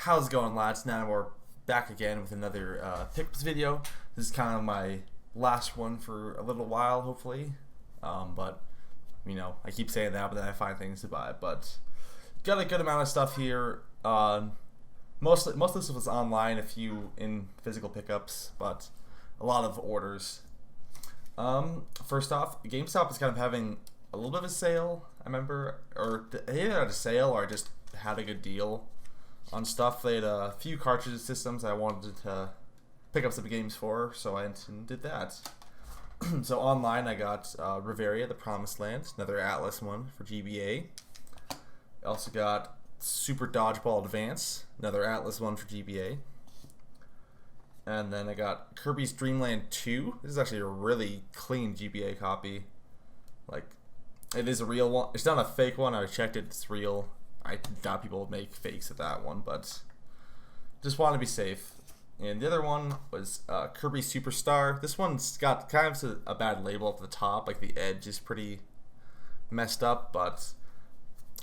How's it going, lads? Nadamoor back again with another pickups video. This is kind of my last one for a little while, hopefully. But you know, I keep saying that, but then I find things to buy. But got a good amount of stuff here. Most of this was online, a few in physical pickups, but a lot of orders. First off, GameStop is kind of having a little bit of a sale. I remember, or they either had a sale or I just had a good deal on stuff. They had a few cartridge systems I wanted to pick up some games for, so I went and did that. So online I got Riveria, The Promised Land, another Atlas one for GBA. I also got Super Dodgeball Advance, another Atlas one for GBA. And then I got Kirby's Dream Land 2. This is actually a really clean GBA copy. Like, it is a real one. It's not a fake one. I checked it. It's real. I doubt people would make fakes at that one, but just want to be safe. And the other one was Kirby Superstar. This one's got kind of a bad label at the top. Like, the edge is pretty messed up, but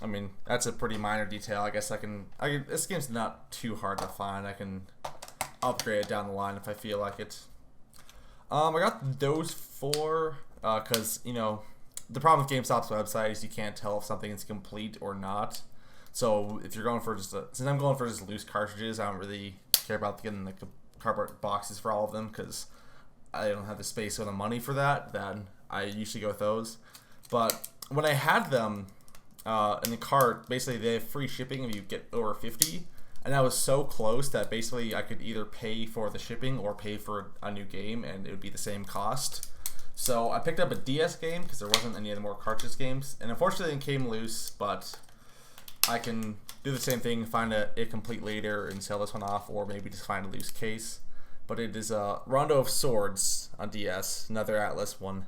I mean, that's a pretty minor detail. I guess this game's not too hard to find. I can upgrade it down the line if I feel like it. I got those four because, you know, the problem with GameStop's website is you can't tell if something is complete or not. So if you're going for since I'm going for just loose cartridges, I don't really care about getting like the cardboard boxes for all of them because I don't have the space or the money for that. Then I usually go with those. But when I had them in the cart, basically they have free shipping if you get over 50. And I was so close that basically I could either pay for the shipping or pay for a new game, and it would be the same cost. So I picked up a DS game because there wasn't any other more cartridge games, and unfortunately it came loose, but I can do the same thing, find it complete later and sell this one off, or maybe just find a loose case. But it is a Rondo of Swords on DS, another Atlas one.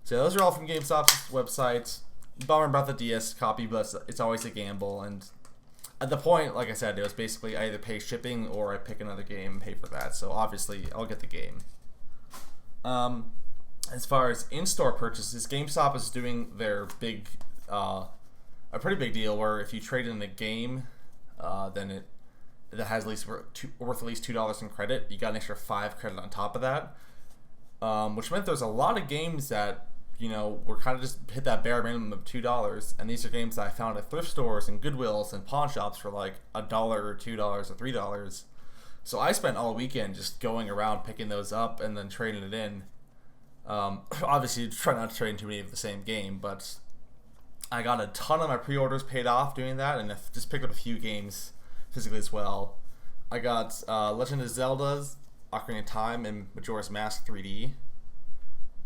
So yeah, those are all from GameStop's website. Bummer about the DS copy, but it's always a gamble, and at the point, like I said, it was basically I either pay shipping or I pick another game and pay for that. So obviously, I'll get the game. As far as in-store purchases, GameStop is doing their a pretty big deal where if you trade in a game, then it has at least worth at least $2 in credit. You got an extra 5 credit on top of that, which meant there's a lot of games that, you know, we're kind of just hit that bare minimum of $2, and these are games that I found at thrift stores and Goodwills and pawn shops for like $1 or $2 or $3. So I spent all weekend just going around picking those up and then trading it in. Obviously, try not to trade too many of the same game, but I got a ton of my pre-orders paid off doing that, and I just picked up a few games physically as well. I got Legend of Zelda's Ocarina of Time and Majora's Mask 3D.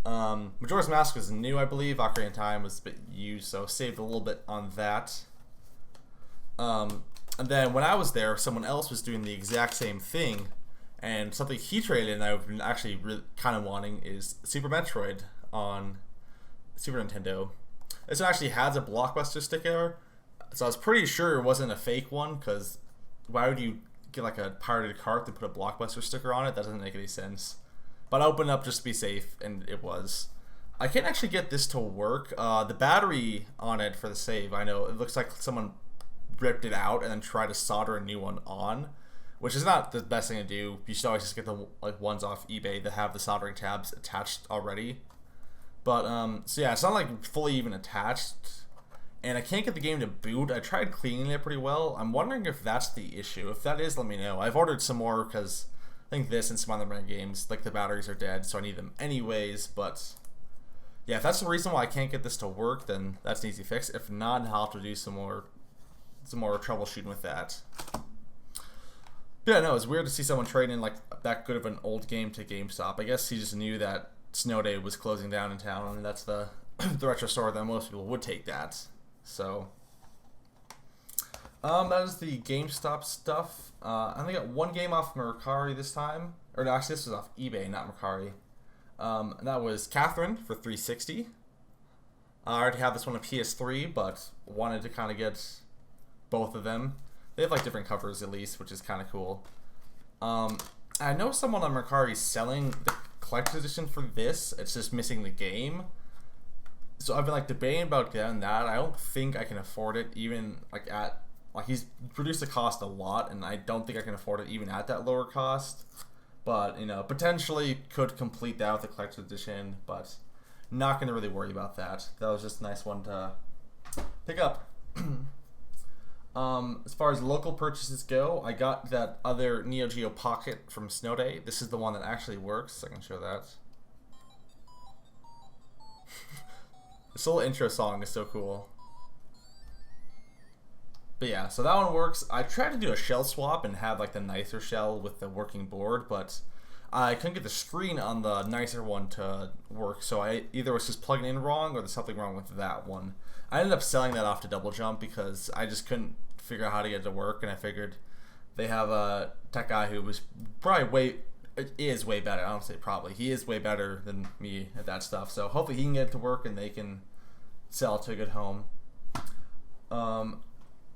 Majora's Mask was new, I believe. Ocarina of Time was a bit used, so saved a little bit on that. And then when I was there, someone else was doing the exact same thing, and something he traded in I've been actually really kind of wanting is Super Metroid on Super Nintendo. This one actually has a Blockbuster sticker, so I was pretty sure it wasn't a fake one, because why would you get like a pirated cart and put a Blockbuster sticker on it? That doesn't make any sense. But I opened up just to be safe, and it was. I can't actually get this to work. The battery on it for the save, I know, it looks like someone ripped it out and then tried to solder a new one on, which is not the best thing to do. You should always just get the ones off eBay that have the soldering tabs attached already. But, so yeah, it's not like fully even attached, and I can't get the game to boot. I tried cleaning it pretty well. I'm wondering if that's the issue. If that is, let me know. I've ordered some more because I think this and some other brand games, like the batteries are dead, so I need them anyways. But yeah, if that's the reason why I can't get this to work, then that's an easy fix. If not, I'll have to do some more troubleshooting with that. But yeah, no, it's weird to see someone trade in like that good of an old game to GameStop. I guess he just knew that Snow Day was closing down in town, and that's the retro store that most people would take that. So that is the GameStop stuff. I only got one game off Mercari this time. Or no, actually, this was off eBay, not Mercari. And that was Catherine for $360. I already have this one on PS3, but wanted to kind of get both of them. They have like different covers at least, which is kind of cool. I know someone on Mercari selling the collector's edition for this. It's just missing the game. So I've been like debating about getting that. I don't think I can afford it, even like at like he's reduced the cost a lot, and I don't think I can afford it even at that lower cost. But, you know, potentially could complete that with the collector's edition, but not going to really worry about that. That was just a nice one to pick up. As far as local purchases go, I got that other Neo Geo Pocket from Snow Day. This is the one that actually works. I can show that. This little intro song is so cool. But yeah, so that one works. I tried to do a shell swap and have like the nicer shell with the working board, but I couldn't get the screen on the nicer one to work, so I either was just plugging in wrong or there's something wrong with that one. I ended up selling that off to Double Jump because I just couldn't figure out how to get it to work, and I figured they have a tech guy who was probably is way better. I don't say probably. He is way better than me at that stuff, so hopefully he can get it to work and they can sell it to a good home.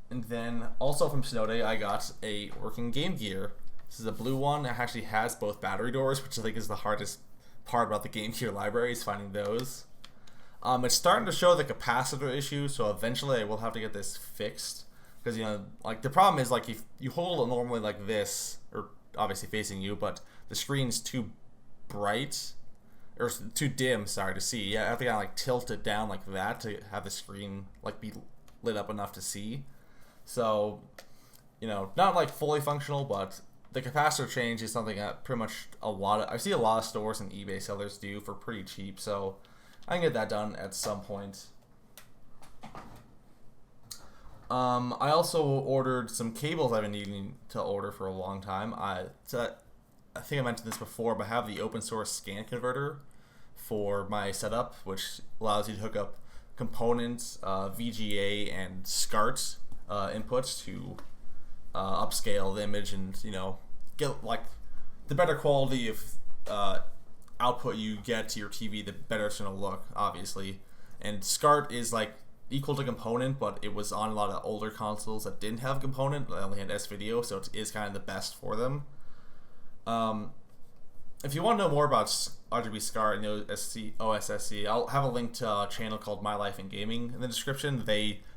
And then also from Snow Day, I got a working Game Gear. This is a blue one. It actually has both battery doors, which I think is the hardest part about the Game Gear library, is finding those. It's starting to show the capacitor issue, so eventually I will have to get this fixed. Because, you know, like the problem is, like, if you hold it normally like this, or obviously facing you, but the screen's too bright, or too dim, sorry, to see. Yeah, I have to kind of like tilt it down like that to have the screen like be lit up enough to see. So, you know, not like fully functional, but the capacitor change is something that pretty much I see a lot of stores and eBay sellers do for pretty cheap, so I can get that done at some point. I also ordered some cables I've been needing to order for a long time. I think I mentioned this before, but I have the open source scan converter for my setup, which allows you to hook up components, VGA, and SCART inputs to upscale the image and, you know, get like the better quality of output you get to your TV, the better it's going to look, obviously. And SCART is like equal to component, but it was on a lot of older consoles that didn't have component. They only had S-Video, so it is kind of the best for them. If you want to know more about RGB SCART and OSSC, I'll have a link to a channel called My Life in Gaming in the description.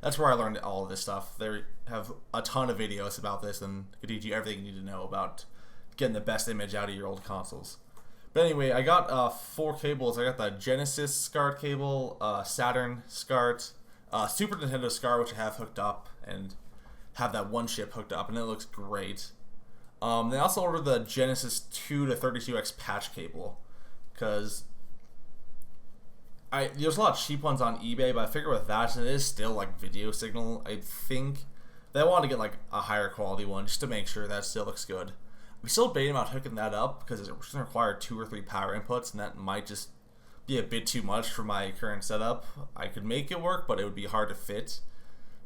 That's where I learned all of this stuff. They have a ton of videos about this and could teach you everything you need to know about getting the best image out of your old consoles. But anyway, I got 4 cables. I got the Genesis SCART cable, Saturn SCART, Super Nintendo SCART, which I have hooked up and have that one chip hooked up, and it looks great. They also ordered the Genesis 2 to 32X patch cable, because there's a lot of cheap ones on eBay, but I figure with that, it is still like video signal. I think they want to get like a higher quality one just to make sure that still looks good. I'm still debating about hooking that up because it's going to require 2 or 3 power inputs, and that might just be a bit too much for my current setup. I could make it work, but it would be hard to fit.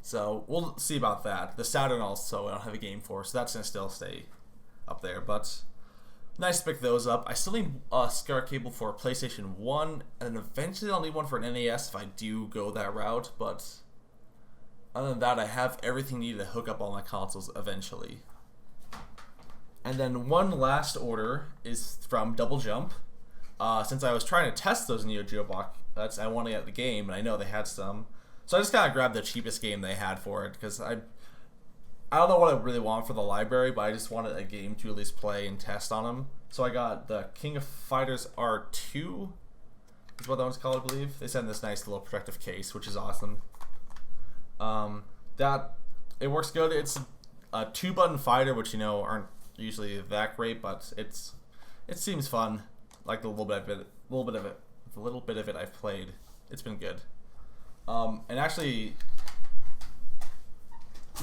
So we'll see about that. The Saturn also I don't have a game for, so that's going to still stay up there, but nice to pick those up. I still need a SCART cable for PlayStation 1, and eventually I'll need one for an NES if I do go that route, but other than that, I have everything needed to hook up all my consoles eventually. And then one last order is from Double Jump. Since I was trying to test those Neo Geo boxes, I wanted to get the game, and I know they had some. So I just kind of grabbed the cheapest game they had for it, because I don't know what I really want for the library, but I just wanted a game to at least play and test on them. So I got the King of Fighters R2, is what that one's called, I believe. They sent this nice little protective case, which is awesome. It works good. It's a 2-button fighter, which, you know, aren't usually that great, but it seems fun. Like the little bit of it I've played, it's been good. And actually,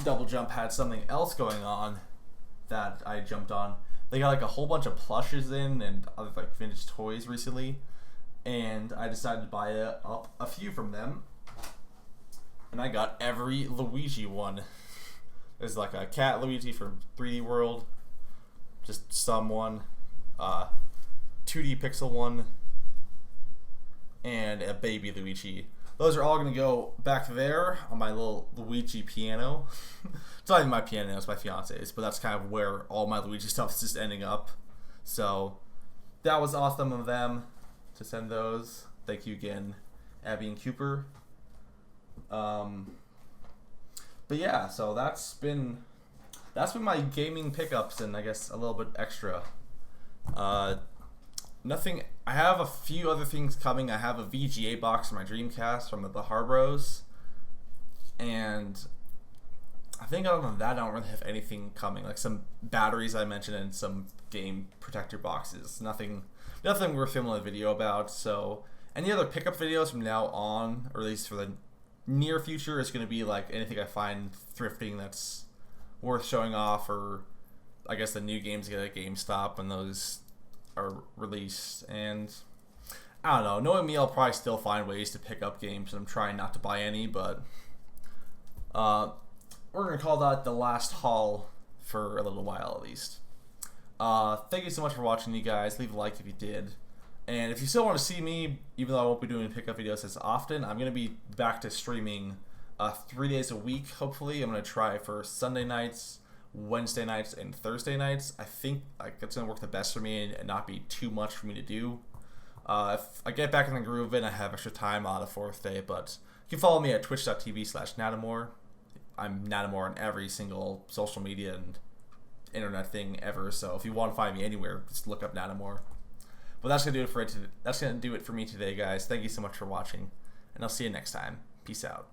Double Jump had something else going on that I jumped on. They got like a whole bunch of plushes in and other like vintage toys recently, and I decided to buy up a few from them. And I got every Luigi one. There's like a cat Luigi from 3D World, just some one, 2D pixel one, and a baby Luigi. Those are all going to go back there on my little Luigi piano. It's not even my piano, it's my fiance's, but that's kind of where all my Luigi stuff is just ending up. So that was awesome of them to send those. Thank you again, Abby and Cooper. But yeah, so that's been my gaming pickups, and I guess a little bit extra. Nothing. I have a few other things coming. I have a VGA box for my Dreamcast from the Harbros, and I think other than that, I don't really have anything coming. Like some batteries I mentioned and some game protector boxes. Nothing worth filming a video about. So any other pickup videos from now on, or at least for the near future, is going to be like anything I find thrifting that's worth showing off, or I guess the new games get at GameStop when those are released. And I don't know, knowing me, I'll probably still find ways to pick up games, and I'm trying not to buy any, but we're going to call that the last haul for a little while at least. Thank you so much for watching, you guys. Leave a like if you did. And if you still want to see me, even though I won't be doing pickup videos as often, I'm going to be back to streaming 3 days a week, hopefully. I'm going to try for Sunday nights, Wednesday nights, and Thursday nights. I think it's going to work the best for me and not be too much for me to do. If I get back in the groove of it and I have extra time on the fourth day, but you can follow me at twitch.tv/Nadamoor. I'm Nadamoor on every single social media and internet thing ever, so if you want to find me anywhere, just look up Nadamoor. But that's gonna do it for me today, guys. Thank you so much for watching, and I'll see you next time. Peace out.